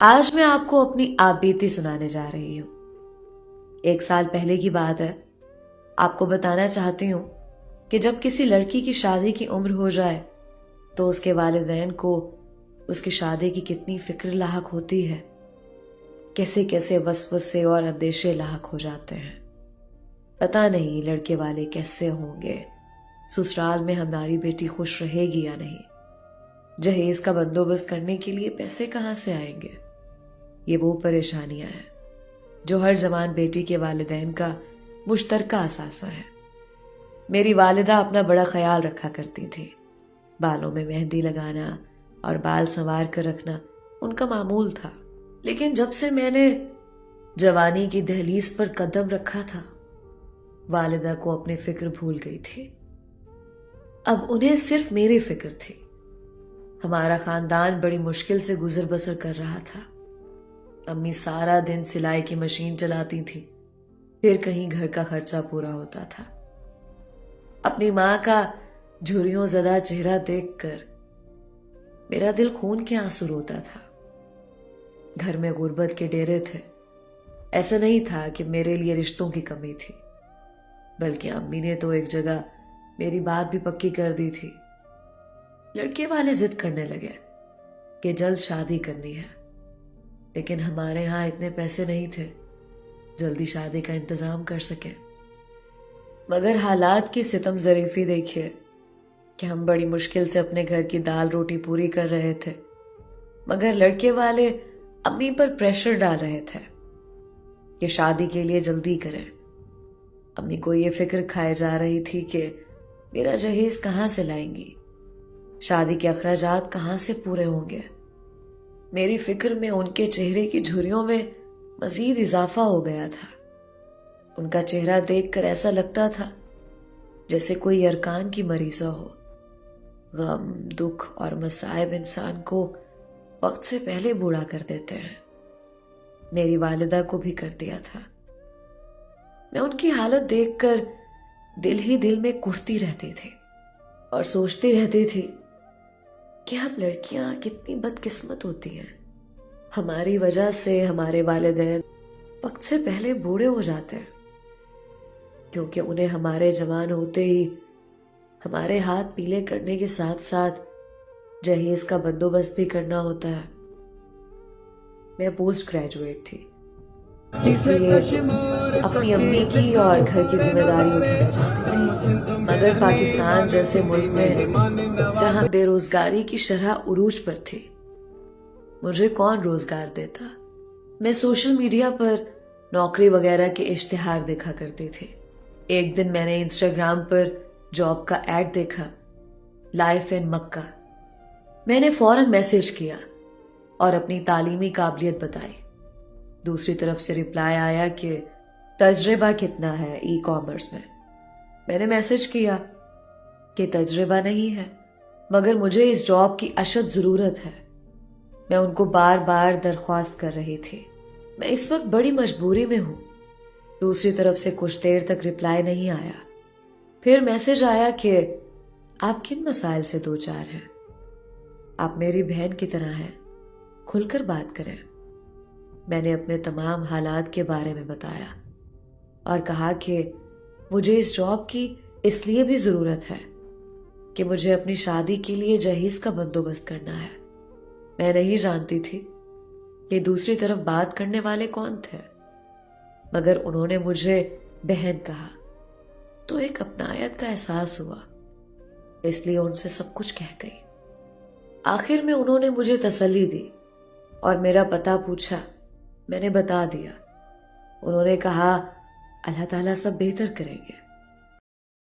آج میں آپ کو اپنی آپ بیتی سنانے جا رہی ہوں۔ 1 سال پہلے کی بات ہے۔ آپ کو بتانا چاہتی ہوں کہ جب کسی لڑکی کی شادی کی عمر ہو جائے تو اس کے والدین کو اس کی شادی کی کتنی فکر لاحق ہوتی ہے، کیسے کیسے وسوسے اور اندیشے لاحق ہو جاتے ہیں۔ پتہ نہیں لڑکے والے کیسے ہوں گے، سسرال میں ہماری بیٹی خوش رہے گی یا نہیں، جہیز کا بندوبست کرنے کے لیے پیسے کہاں سے آئیں گے۔ یہ وہ پریشانیاں ہیں جو ہر جوان بیٹی کے والدین کا مشترکہ اثاثہ ہے۔ میری والدہ اپنا بڑا خیال رکھا کرتی تھی۔ بالوں میں مہندی لگانا اور بال سنوار کر رکھنا ان کا معمول تھا، لیکن جب سے میں نے جوانی کی دہلیز پر قدم رکھا تھا، والدہ کو اپنی فکر بھول گئی تھی۔ اب انہیں صرف میری فکر تھی۔ ہمارا خاندان بڑی مشکل سے گزر بسر کر رہا تھا۔ امی سارا دن سلائی کی مشین چلاتی تھی، پھر کہیں گھر کا خرچہ پورا ہوتا تھا۔ اپنی ماں کا جھریوں زدہ چہرہ دیکھ کر میرا دل خون کے آنسو روتا تھا۔ گھر میں غربت کے ڈیرے تھے۔ ایسا نہیں تھا کہ میرے لیے رشتوں کی کمی تھی، بلکہ امی نے تو ایک جگہ میری بات بھی پکی کر دی تھی۔ لڑکے والے ضد کرنے لگے کہ جلد شادی کرنی ہے، لیکن ہمارے ہاں اتنے پیسے نہیں تھے جلدی شادی کا انتظام کر سکیں۔ مگر حالات کی ستم ظریفی دیکھیے کہ ہم بڑی مشکل سے اپنے گھر کی دال روٹی پوری کر رہے تھے، مگر لڑکے والے امی پر پریشر ڈال رہے تھے کہ شادی کے لیے جلدی کریں۔ امی کو یہ فکر کھائے جا رہی تھی کہ میرا جہیز کہاں سے لائیں گی، شادی کے اخراجات کہاں سے پورے ہوں گے۔ میری فکر میں ان کے چہرے کی جھریوں میں مزید اضافہ ہو گیا تھا۔ ان کا چہرہ دیکھ کر ایسا لگتا تھا جیسے کوئی ارکان کی مریضہ ہو۔ غم، دکھ اور مصائب انسان کو وقت سے پہلے بوڑھا کر دیتے ہیں۔ میری والدہ کو بھی کر دیا تھا۔ میں ان کی حالت دیکھ کر دل ہی دل میں کڑھتی رہتی تھی اور سوچتی رہتی تھی کہ اب لڑکیاں کتنی بدقسمت ہوتی ہیں۔ ہماری وجہ سے ہمارے والدین وقت سے پہلے بوڑھے ہو جاتے ہیں، کیونکہ انہیں ہمارے جوان ہوتے ہی ہمارے ہاتھ پیلے کرنے کے ساتھ ساتھ جہیز کا بندوبست بھی کرنا ہوتا ہے۔ میں پوسٹ گریجویٹ تھی، اس لیے اپنی امی کی اور گھر کی ذمہ داری اٹھانا چاہتی تھی، مگر پاکستان جیسے ملک میں جہاں بے روزگاری کی شرح عروج پر تھی، مجھے کون روزگار دیتا۔ میں سوشل میڈیا پر نوکری وغیرہ کے اشتہار دیکھا کرتی تھی۔ ایک دن میں نے انسٹاگرام پر جاب کا ایڈ دیکھا، لائف ان مکہ۔ میں نے فوراً میسج کیا اور اپنی تعلیمی قابلیت بتائی۔ دوسری طرف سے رپلائی آیا کہ تجربہ کتنا ہے ای کامرس میں۔ میں نے میسج کیا کہ تجربہ نہیں ہے، مگر مجھے اس جاب کی اشد ضرورت ہے۔ میں ان کو بار بار درخواست کر رہی تھی۔ میں اس وقت بڑی مجبوری میں ہوں۔ دوسری طرف سے کچھ دیر تک رپلائی نہیں آیا۔ پھر میسج آیا کہ آپ کن مسائل سے دوچار ہیں؟ آپ میری بہن کی طرح ہیں، کھل کر بات کریں۔ میں نے اپنے تمام حالات کے بارے میں بتایا اور کہا کہ مجھے اس جاب کی اس لیے بھی ضرورت ہے کہ مجھے اپنی شادی کے لیے جہیز کا بندوبست کرنا ہے۔ میں نہیں جانتی تھی کہ دوسری طرف بات کرنے والے کون تھے، مگر انہوں نے مجھے بہن کہا تو ایک اپنائیت کا احساس ہوا، اس لیے ان سے سب کچھ کہہ گئی۔ آخر میں انہوں نے مجھے تسلی دی اور میرا پتہ پوچھا۔ میں نے بتا دیا۔ انہوں نے کہا اللہ تعالیٰ سب بہتر کریں گے۔